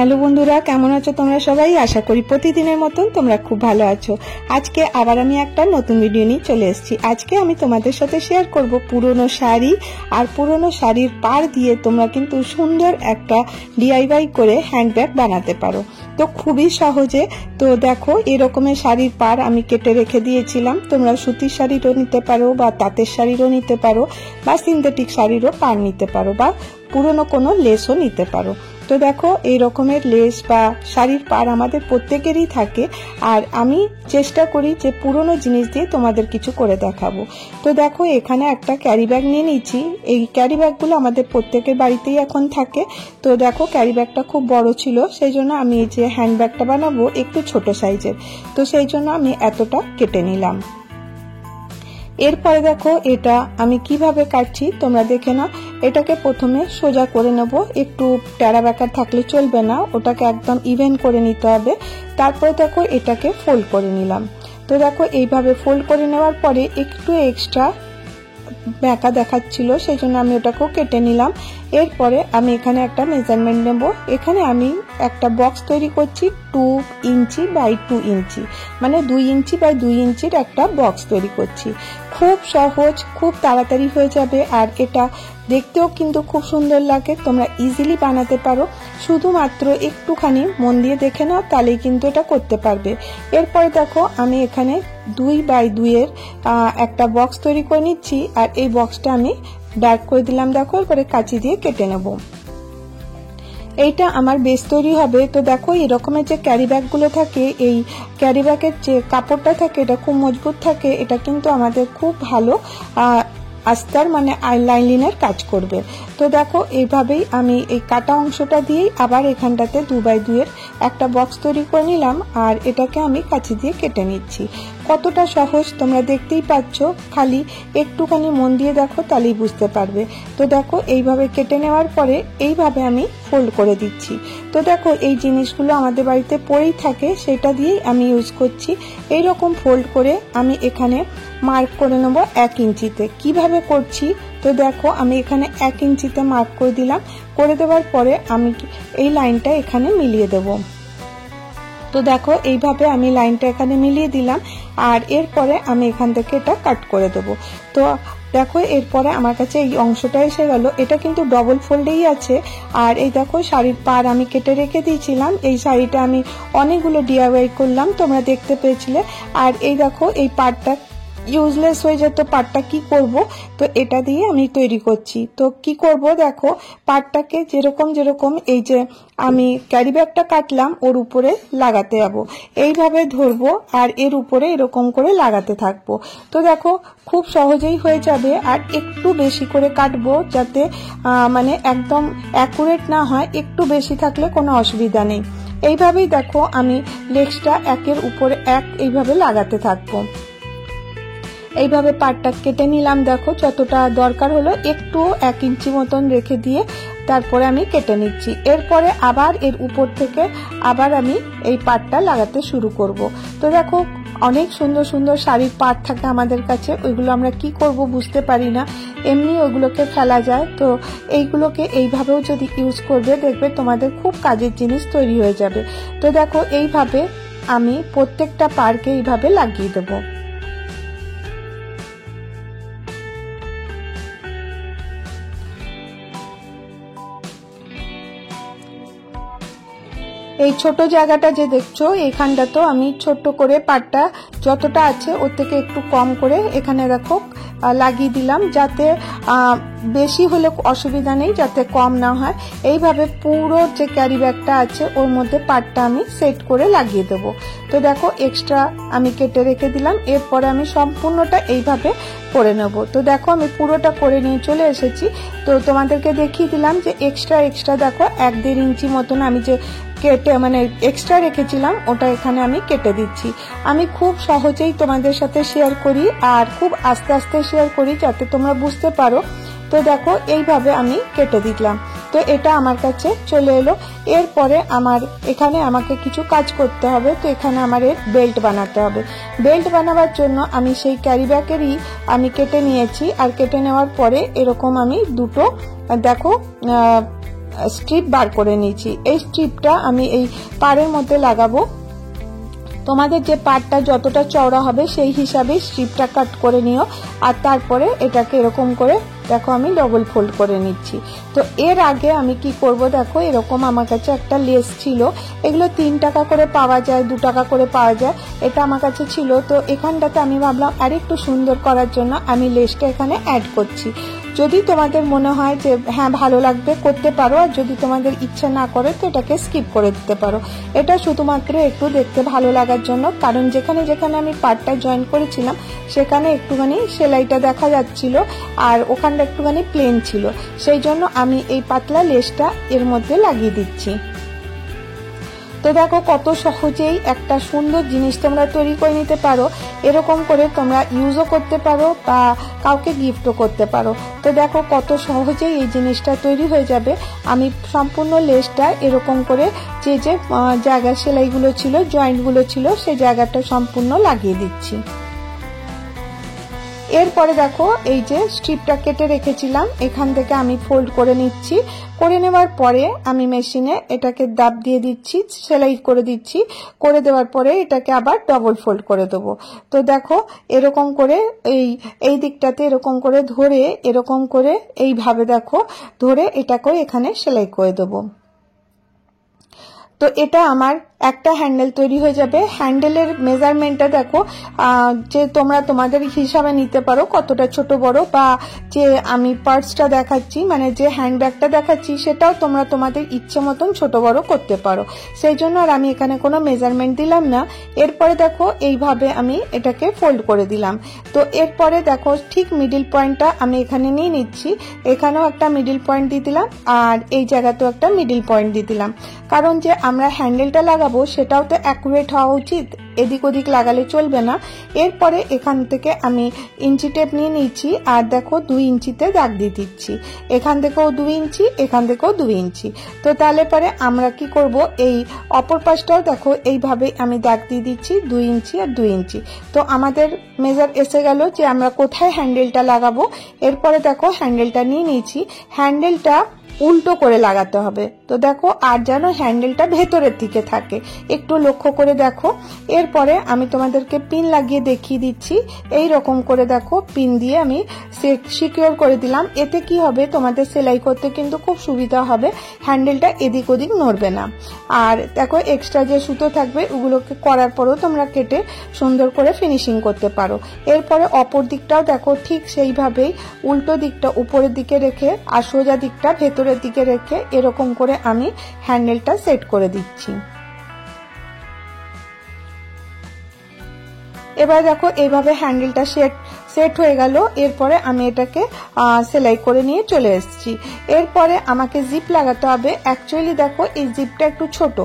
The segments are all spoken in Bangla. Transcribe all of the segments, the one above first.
হ্যালো বন্ধুরা, কেমন আছো তোমরা সবাই? আশা করি প্রতিদিনের মতন তোমরা খুব ভালো আছো। আজকে আবার আমি একটা নতুন ভিডিও নিয়ে চলে এসেছি। আজকে আমি তোমাদের সাথে শেয়ার করব পুরনো শাড়ি, আর পুরনো শাড়ির পাড় দিয়ে তোমরা কিন্তু সুন্দর একটা ডিআইওয়াই করে হ্যান্ডব্যাগ বানাতে পারো। তো খুবই সহজে। তো দেখো, এরকমের শাড়ির পাড় আমি কেটে রেখে দিয়েছিলাম। তোমরা সুতির শাড়িরও নিতে পারো, বা তাঁতের শাড়িরও নিতে পারো, বা সিনথেটিক শাড়িরও পাড় নিতে পারো, বা পুরনো কোনো লেসও নিতে পারো। তো দেখো, এই রকমের লেস বা শাড়ির পাড় আমাদের প্রত্যেকেরই থাকে, আর আমি চেষ্টা করি যে পুরনো জিনিস দিয়ে তোমাদের কিছু করে দেখাবো। তো দেখো, এখানে একটা ক্যারি ব্যাগ নিয়ে নিয়েছি। এই ক্যারি ব্যাগগুলো আমাদের প্রত্যেকের বাড়িতেই এখন থাকে। তো দেখো, ক্যারি ব্যাগটা খুব বড় ছিল, সেই জন্য আমি এই যে হ্যান্ড ব্যাগটা বানাবো একটু ছোট সাইজের, তো সেই জন্য আমি এতটা কেটে নিলাম। এরপরে দেখো, এটা আমি কিভাবে কাটছি তোমরা দেখে নাও। এটাকে প্রথমে সোজা করে নেব, একটু টেরা বেঁকা থাকলে চলবে না, ওটাকে একদম ইভেন করে নিতে হবে। তারপরে দেখো, এটাকে ফোল্ড করে নিলাম। তো দেখো, এইভাবে ফোল্ড করে নেওয়ার পরে একটু এক্সট্রা বেঁকা দেখাচ্ছিল, সেই জন্য আমি ওটাকেও কেটে নিলাম। এরপরে আমি এখানে একটা মেজারমেন্ট নেব। এখানে আমি একটা বক্স তৈরি করছি 2 ইঞ্চি বাই 2 ইঞ্চি, মানে 2 ইঞ্চি বাই 2 ইঞ্চির একটা বক্স তৈরি করছি। খুব সহজ, খুব তাড়াতাড়ি হয়ে যাবে, আর এটা দেখতেও কিন্তু খুব সুন্দর লাগে। তোমরা ইজিলি বানাতে পারো, শুধুমাত্র একটুখানি মন দিয়ে দেখে নাও, তাহলেই কিন্তু এটা করতে পারবে। এরপরে দেখো, আমি এখানে 2 বাই 2 এর একটা বক্স তৈরি করে নিচ্ছি, আর এই বক্সটা আমি ডার্ক করে দিলাম। দেখো, এরপরে কাঁচি দিয়ে কেটে নেব। এইটা আমার বেস তৈরি হবে। তো দেখো, এরকমের যে ক্যারি ব্যাগগুলো থাকে, এই ক্যারি ব্যাগের যে কাপড়টা থাকে এটা খুব মজবুত থাকে। এটা কিন্তু আমাদের খুব ভালো আস্তার মানে লাইনিংয়ের কাজ করবে। তো দেখো, এইভাবেই আমি এই কাটা অংশটা দিয়েই আবার এখানটাতে 2 বাই 2 এর একটা বক্স তৈরি করে নিলাম, আর এটাকে আমি কাঁচি দিয়ে কেটে নিচ্ছি। কতটা সহজ তোমরা দেখতেই পাচ্ছ, খালি একটুখানি মন দিয়ে দেখো, তাহলেই বুঝতে পারবে। তো দেখো, এইভাবে কেটে নেওয়ার পরে এইভাবে আমি ফোল্ড করে দিচ্ছি। তো দেখো, এই জিনিসগুলো আমাদের বাড়িতে পড়েই থাকে, সেটা দিয়েই আমি ইউজ করছি। এইরকম ফোল্ড করে আমি এখানে মার্ক করে নেব 1 ইঞ্চিতে। কিভাবে করছি তো দেখো, আমি এখানে 1 ইঞ্চিতে মার্ক করে দিলাম। করে দেওয়ার পরে আমি এই লাইনটা এখানে মিলিয়ে দেব। তো দেখো, এইভাবে আমি লাইনটা এখানে মিলিয়ে দিলাম, আর এরপরে আমি এখান থেকে এটা কাট করে দেব। তো দেখো, এরপরে আমার কাছে এই অংশটা এসে গেল। এটা কিন্তু ডবল ফোল্ডেই আছে। আর এই দেখো, শাড়ির পাড় আমি কেটে রেখে দিয়েছিলাম। এই শাড়িটা আমি অনেকগুলো ডিআইওয়াই করলাম, তোমরা দেখতে পেয়েছিলে। আর এই দেখো, এই পাড়টা ইউজলেস হয়ে যেত, পাটটা কি করব, তো এটা দিয়ে আমি তৈরি করছি। তো কি করব দেখো, পাটটাকে যেরকম এই যে আমি ক্যারি ব্যাগটা কাটলাম ওর উপরে লাগাতে যাবো, এইভাবে ধরবো, আর এর উপরে এরকম করে লাগাতে থাকবো। তো দেখো, খুব সহজেই হয়ে যাবে। আর একটু বেশি করে কাটবো, যাতে মানে একদম অ্যাকুরেট না হয়, একটু বেশি থাকলে কোনো অসুবিধা নেই। এইভাবেই দেখো, আমি লেগসটা একের উপরে এক এইভাবে লাগাতে থাকবো। এইভাবে পাটটা কেটে নিলাম। দেখো, যতটা দরকার হলো একটু 1 ইঞ্চি মতন রেখে দিয়ে তারপরে আমি কেটে নিচ্ছি। এরপরে আবার এর উপর থেকে আবার আমি এই পাটটা লাগাতে শুরু করব। তো দেখো, অনেক সুন্দর সুন্দর শাড়ির পাট থাকে আমাদের কাছে, ওইগুলো আমরা কি করব বুঝতে পারি না, এমনি ওগুলোকে ফেলা যায়। তো এইগুলোকে এইভাবেও যদি ইউজ করবে, দেখবে তোমাদের খুব কাজের জিনিস তৈরি হয়ে যাবে। তো দেখো, এইভাবে আমি প্রত্যেকটা পাড়কে এইভাবে লাগিয়ে দেবো। এই ছোট জায়গাটা যে দেখছো, এখানটা তো আমি ছোট্ট করে পাটটা যতটা আছে ওর থেকে একটু কম করে এখানে দেখো লাগিয়ে দিলাম, যাতে বেশি হলে অসুবিধা নেই, যাতে কম না হয়। এইভাবে পুরো যে ক্যারি ব্যাগটা আছে ওর মধ্যে পাটটা আমি সেট করে লাগিয়ে দেব। তো দেখো, এক্সট্রা আমি কেটে রেখে দিলাম। এরপরে আমি সম্পূর্ণটা এইভাবে করে নেব। তো দেখো, আমি পুরোটা করে নিয়ে চলে এসেছি। তো তোমাদেরকে দেখিয়ে দিলাম যে এক্সট্রা দেখো 1-1.5 ইঞ্চি মতন আমি যে কেটে মানে এক্সট্রা রেখেছিলাম, ওটা এখানে আমি কেটে দিচ্ছি। আমি খুব সহজেই তোমাদের সাথে শেয়ার করি, আর খুব আস্তে আস্তে শেয়ার করি, যাতে তোমরা বুঝতে পারো। তো দেখো, এইভাবে আমি কেটে দিলাম। তো এটা আমার কাছে চলে এলো। এরপরে আমার এখানে আমাকে কিছু কাজ করতে হবে। তো এখানে আমার বেল্ট বানাতে হবে। বেল্ট বানাবার জন্য আমি সেই ক্যারি ব্যাগেরই আমি কেটে নিয়েছি, আর কেটে নেওয়ার পরে এরকম আমি দুটো দেখো স্ট্রিপ বার করে নিয়েছি। এই স্ট্রিপটা আমি এই পাড়ের মধ্যে লাগাবো। তোমাদের যে পাড়টা যতটা চওড়া হবে সেই হিসাবে স্ট্রিপটা কাট করে নিও। আর তারপরে এটাকে এরকম করে দেখো আমি ডবল ফোল্ড করে নিচ্ছি। তো এর আগে আমি কি করব, দেখো এরকম আমার কাছে একটা লেস ছিল, এগুলো 3 টাকা করে পাওয়া যায়, 2 টাকা করে পাওয়া যায়, এটা আমার কাছে ছিল। তো এখানটাতে আমি ভাবলাম আর একটু সুন্দর করার জন্য আমি লেসটা এখানে অ্যাড করছি। যদি তোমাদের মনে হয় যে হ্যাঁ ভালো লাগবে করতে পারো, আর যদি তোমাদের ইচ্ছা না করে তো এটাকে স্কিপ করে দিতে পারো। এটা শুধুমাত্র একটু দেখতে ভালো লাগার জন্য, কারণ যেখানে যেখানে আমি পার্টটা জয়েন করেছিলাম সেখানে একটুখানি সেলাইটা দেখা যাচ্ছিল আর ওখানটা একটুখানি প্লেন ছিল, সেই জন্য আমি এই পাতলা লেসটা এর মধ্যে লাগিয়ে দিচ্ছি। তো দেখো কত সহজেই একটা সুন্দর জিনিস তোমরা তৈরি করে নিতে পারো। এরকম করে তোমরা ইউজও করতে পারো বা কাউকে গিফটও করতে পারো। তো দেখো কত সহজেই এই জিনিসটা তৈরি হয়ে যাবে। আমি সম্পূর্ণ লেসটা এরকম করে যে যে জায়গা সেলাইগুলো ছিল, জয়েন্টগুলো ছিল, সেই জায়গাটা সম্পূর্ণ লাগিয়ে দিচ্ছি। এরপরে দেখো এই যে স্ট্রিপটা কেটে রেখেছিলাম এখান থেকে আমি ফোল্ড করে নিচ্ছি। করে নেওয়ার পরে আমি মেশিনে এটাকে দাব দিয়ে দিচ্ছি, সেলাই করে দিচ্ছি। করে দেওয়ার পরে এটাকে আবার ডবল ফোল্ড করে দেবো। তো দেখো এরকম করে এই দিকটাতে এরকম করে ধরে এরকম করে এইভাবে দেখো ধরে এটাকেও এখানে সেলাই করে দেবো। তো এটা আমার একটা হ্যান্ডেল তৈরি হয়ে যাবে। হ্যান্ডেলের মেজারমেন্টটা দেখো যে তোমরা তোমাদের হিসাবে নিতে পারো কতটা ছোট বড়, বা যে আমি পার্সটা দেখাচ্ছি মানে যে হ্যান্ডব্যাগটা দেখাচ্ছি সেটাও তোমরা তোমাদের ইচ্ছে মতন ছোট বড় করতে পারো, সেই জন্য আর আমি এখানে কোনো মেজারমেন্ট দিলাম না। এরপরে দেখো এইভাবে আমি এটাকে ফোল্ড করে দিলাম। তো এরপরে দেখো ঠিক মিডিল পয়েন্টটা আমি এখানে নিয়ে নিচ্ছি, এখানেও একটা মিডিল পয়েন্ট দিয়ে দিলাম আর এই জায়গাতেও একটা মিডিল পয়েন্ট দিয়ে দিলাম, কারণ যে আমরা হ্যান্ডেলটা লাগাবো সেটাও তো অ্যাকুরেট হওয়া উচিত, এদিক ওদিক লাগালে চলবে না। এরপরে এখান থেকে আমি ইঞ্চি টেপ নিয়ে নিচ্ছি আর দেখো 2 ইঞ্চিতে দাগ দিয়ে দিচ্ছি, এখান থেকেও 2 ইঞ্চি, এখান থেকেও 2 ইঞ্চি। তো তাহলে পরে আমরা কি করব, এই অপর পাশটাও দেখো এইভাবে আমি দাগ দিয়ে দিচ্ছি 2 ইঞ্চি আর 2 ইঞ্চি। তো আমাদের মেজার এসে গেল যে আমরা কোথায় হ্যান্ডেলটা লাগাবো। এরপরে দেখো হ্যান্ডেলটা নিয়ে নিয়েছি, হ্যান্ডেলটা উল্টো করে লাগাতে হবে। তো দেখো আর যেন হ্যান্ডেলটা ভেতরের দিকে থাকে, একটু লক্ষ্য করে দেখো। এরপরে আমি তোমাদেরকে পিন লাগিয়ে দেখিয়ে দিচ্ছি। এই রকম করে দেখো পিন দিয়ে আমি সিকিউর করে দিলাম। এতে কি হবে, তোমাদের সেলাই করতে কিন্তু খুব সুবিধা হবে, হ্যান্ডেলটা এদিক ওদিক নড়বে না। আর দেখো এক্সট্রা যে সুতো থাকবে ওগুলোকে করার পরেও তোমরা কেটে সুন্দর করে ফিনিশিং করতে পারো। এরপরে অপর দিকটাও দেখো ঠিক সেইভাবেই উল্টো দিকটা উপরের দিকে রেখে আর সোজা দিকটা ভেতরের দিকে রেখে এরকম করে আমি হ্যান্ডেলটা সেট করে দিচ্ছি। এবার দেখো এইভাবে হ্যান্ডেলটা সেট হয়ে গেল। এরপরে আমি এটাকে সেলাই করে নিয়ে চলে এসেছি। এরপরে আমাকে জিপ লাগাতে হবে। অ্যাকচুয়ালি দেখো এই জিপটা একটু ছোট,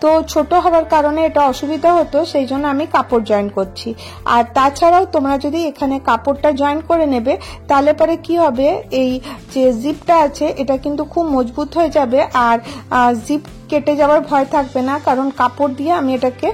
তো ছোট হওয়ার কারণে এটা অসুবিধা হতো, সেই জন্য আমি কাপড় জয়েন করছি। আর তাছাড়াও তোমরা যদি এখানে কাপড়টা জয়েন করে নেবে তাহলে পরে কি হবে, এই যে জিপটা আছে এটা কিন্তু খুব মজবুত হয়ে যাবে আর জিপ কেটে যাওয়ার ভয় থাকবে না, কারণ কাপড় দিয়ে আমি এটাকে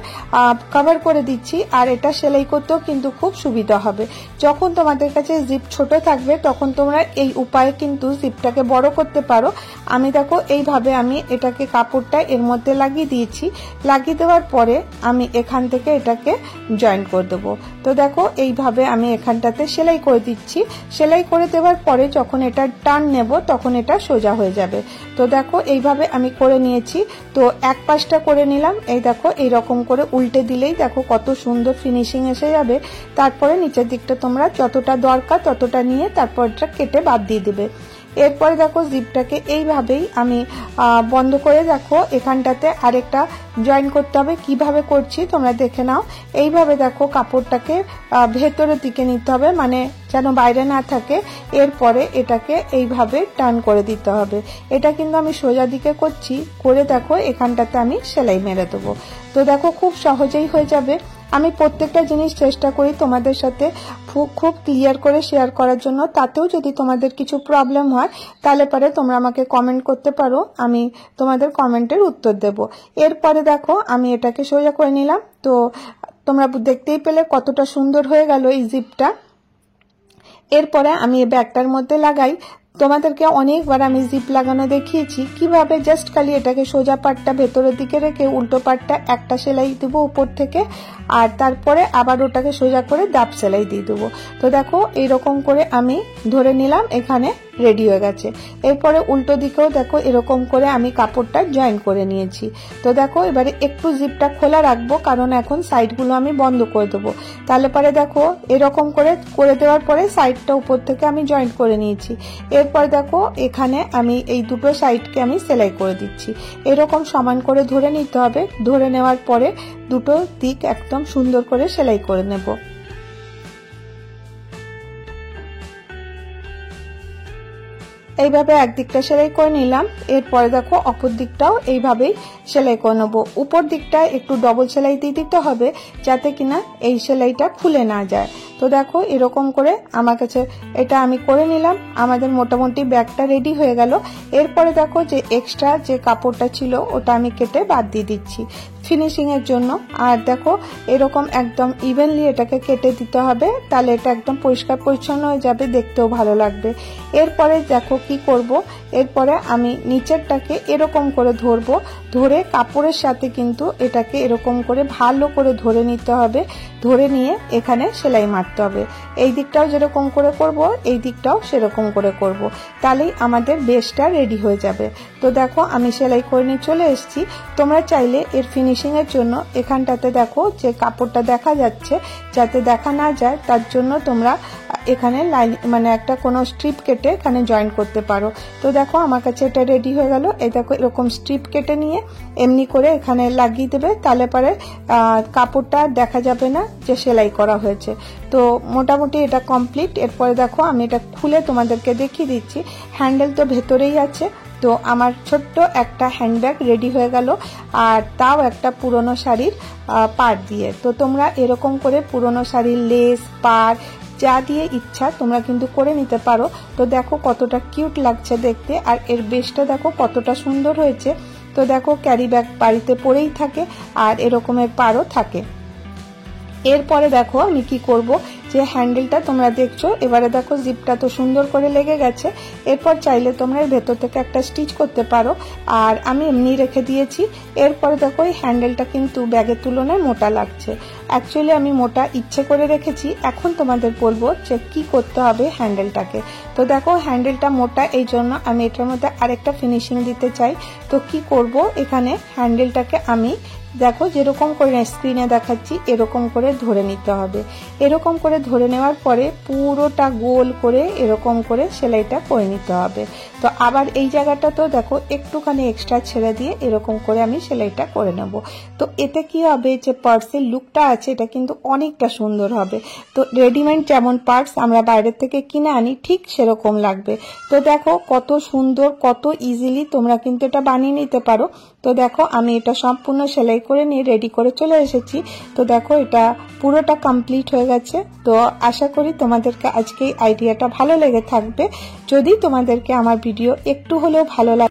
কভার করে দিচ্ছি আর এটা সেলাই করতেও কিন্তু খুব সুবিধা হবে। যখন তোমাদের কাছে জিপ ছোট থাকবে তখন তোমরা এই উপায়ে কিন্তু জিপটাকে বড় করতে পারো। আমি দেখো এইভাবে আমি এটাকে কাপড়টা এর মধ্যে লাগিয়ে দিয়েছি, লাগিয়ে দেওয়ার পরে আমি এখান থেকে এটাকে জয়েন করে দেবো। তো দেখো এইভাবে আমি এখানটাতে সেলাই করে দিচ্ছি। সেলাই করে দেওয়ার পরে যখন এটা টার্ন নেব তখন এটা সোজা হয়ে যাবে। তো দেখো এইভাবে আমি করে নিয়েছি। তো এক পাশটা করে নিলাম, এই দেখো এইরকম করে উল্টে দিলেই দেখো কত সুন্দর ফিনিশিং এসে যাবে। তারপরে নিচের দিকটা তোমরা যতটা দরকার ততটা নিয়ে তারপর এটা কেটে বাদ দিয়ে দেবে। এরপরে দেখো জিপটাকে এইভাবেই আমি বন্ধ করে দেখো এখানটাতে আরেকটা জয়েন করতে হবে। কিভাবে করছি তোমরা দেখে নাও। এইভাবে দেখো কাপড়টাকে ভেতরের দিকে নিতে হবে, মানে যেন বাইরে না থাকে। এরপরে এটাকে এইভাবে টার্ন করে দিতে হবে। এটা কিন্তু আমি সোজা দিকে করছি, করে দেখো এখানটাতে আমি সেলাই মেরে দেবো। তো দেখো খুব সহজেই হয়ে যাবে। আমি প্রত্যেকটা জিনিস চেষ্টা করি তোমাদের সাথে খুব ক্লিয়ার করে শেয়ার করার জন্য। তাতেও যদি তোমাদের কিছু প্রবলেম হয় তাহলে পরে তোমরা আমাকে কমেন্ট করতে পারো, আমি তোমাদের কমেন্টের উত্তর দেব। এরপরে দেখো আমি এটাকে সোজা করে নিলাম। তো তোমরা দেখতেই পেলে কতটা সুন্দর হয়ে গেল এই জিপটা। এরপরে আমি এই ব্যাগটার মধ্যে লাগাই। তোমাদেরকে অনেকবার আমি জিপ লাগানো দেখিয়েছি কিভাবে জাস্ট খালি এটাকে সোজা পাটটা ভেতরের দিকে রেখে উল্টো পাটটা একটা সেলাই দেবো উপর থেকে, আর তারপরে আবার ওটাকে সোজা করে দাব সেলাই দিয়ে দেবো। তো দেখো এইরকম করে আমি ধরে নিলাম, এখানে রেডি হয়ে গেছে। এরপরে উল্টো দিকেও দেখো এরকম করে আমি কাপড়টা জয়েন করে নিয়েছি। তো দেখো এবারে একটু জিপটা খোলা রাখবো, কারণ এখন সাইডগুলো আমি বন্ধ করে দেবো। তাহলে পরে দেখো এরকম করে দেওয়ার পরে সাইডটা উপর থেকে আমি জয়েন করে নিয়েছি। এরপর দেখো এখানে আমি এই দুটো সাইডকে আমি সেলাই করে দিচ্ছি। এরকম সমান করে ধরে নিতে হবে। ধরে নেওয়ার পরে দুটো দিক একদম সুন্দর করে সেলাই করে নেব। এইভাবে একদিকটা সেলাই করে নিলাম। এরপরে দেখো অপর দিকটাও এইভাবেই সেলাই করে নেবো। উপর দিকটা একটু ডবল সেলাই দিয়ে দিতে হবে, যাতে কিনা এই সেলাইটা খুলে না যায়। তো দেখো এরকম করে আমার কাছে এটা আমি করে নিলাম। আমাদের মোটামুটি ব্যাগটা রেডি হয়ে গেল। এরপরে দেখো যে এক্সট্রা যে কাপড়টা ছিল ওটা আমি কেটে বাদ দিয়ে দিচ্ছি ফিনিশিং এর জন্য। আর দেখো এরকম একদম ইভেনলি এটাকে কেটে দিতে হবে, তাহলে এটা একদম পরিষ্কার পরিচ্ছন্ন হয়ে যাবে, দেখতেও ভালো লাগবে। এরপরে দেখো কি করব, এরপরে আমি নিচেরটাকে এরকম করে ধরবো, ধরে কাপড়ের সাথে কিন্তু এটাকে এরকম করে ভালো করে ধরে নিতে হবে। ধরে নিয়ে এখানে সেলাই মারতে হবে। এই দিকটাও যেরকম করে করব, এই দিকটাও সেরকম করে করব, তাহলেই আমাদের বেসটা রেডি হয়ে যাবে। তো দেখো আমি সেলাই করে নিয়ে চলে এসেছি। তোমরা চাইলে এর ফিনিশিং এর জন্য এখানটাতে দেখো যে কাপড়টা দেখা যাচ্ছে, যাতে দেখা না যায় তার জন্য তোমরা এখানে লাইন মানে একটা কোনো স্ট্রিপ কেটে এখানে জয়েন করতে পারো। তো দেখো আমার কাছে এটা রেডি হয়ে গেল। এই দেখো এরকম স্ট্রিপ কেটে নিয়ে এমনি করে এখানে লাগিয়ে দেবে, তাহলে পরে কাপড়টা দেখা যাবে না যে সেলাই করা হয়েছে। তো মোটামুটি এটা কমপ্লিট। এরপরে দেখো আমি এটা খুলে তোমাদেরকে দেখিয়ে দিচ্ছি। হ্যান্ডেল তো ভেতরেই আছে। তো আমার ছোট্ট একটা হ্যান্ডব্যাগ রেডি হয়ে গেল, আর তাও একটা পুরনো শাড়ির পাড় দিয়ে। তো তোমরা এরকম করে পুরনো শাড়ির লেস পাড় যা দিয়ে ইচ্ছা তোমরা কিন্তু করে নিতে পারো। তো দেখো কতটা কিউট লাগছে দেখতে, আর এর বেসটা দেখো কতটা সুন্দর হয়েছে। তো দেখো ক্যারি ব্যাগ বাড়িতে পরেই থাকে, আর এরকমের পাড়ও থাকে। এরপরে দেখো আমি কি করব, যে হ্যান্ডেলটা তোমরা দেখছো, এবারে দেখো জিপটা তো সুন্দর করে লেগে গেছে। এরপর চাইলে তোমরা এর ভেতর থেকে একটা স্টিচ করতে পারো, আর আমি এমনি রেখে দিয়েছি। এরপরে দেখো এই হ্যান্ডেলটা কিন্তু ব্যাগের তুলনায় মোটা লাগছে। অ্যাকচুয়ালি আমি মোটা ইচ্ছে করে রেখেছি। এখন তোমাদের বলবো যে কি করতে হবে হ্যান্ডেলটাকে। তো দেখো হ্যান্ডেলটা মোটা, এই জন্য আমি এটার মধ্যে আরেকটা ফিনিশিং দিতে চাই। তো কি করব, এখানে হ্যান্ডেলটাকে আমি দেখো যেরকম করে স্ক্রিনে দেখাচ্ছি এরকম করে ধরে নিতে হবে। এরকম করে ধরে নেওয়ার পরে পুরোটা গোল করে এরকম করে সেলাইটা করে নিতে হবে। তো আবার এই জায়গাটা তো দেখো একটুখানি এক্সট্রা ছেড়ে দিয়ে এরকম করে আমি সেলাইটা করে নেব। তো এতে কি হবে, যে পার্সের লুকটা আছে এটা কিন্তু অনেকটা সুন্দর হবে। তো রেডিমেড যেমন পার্স আমরা বাইরের থেকে কিনে আনি ঠিক সেরকম লাগবে। তো দেখো কত সুন্দর, কত ইজিলি তোমরা কিন্তু এটা বানিয়ে নিতে পারো। তো দেখো আমি এটা সম্পূর্ণ সেলাই করে নিয়ে রেডি করে চলে এসেছি। তো দেখো এটা পুরোটা কমপ্লিট হয়ে গেছে। তো আশা করি তোমাদেরকে আজকে এই আইডিয়াটা ভালো লেগে থাকবে। যদি তোমাদেরকে আমার ভিডিও একটু হলেও ভালো লাগে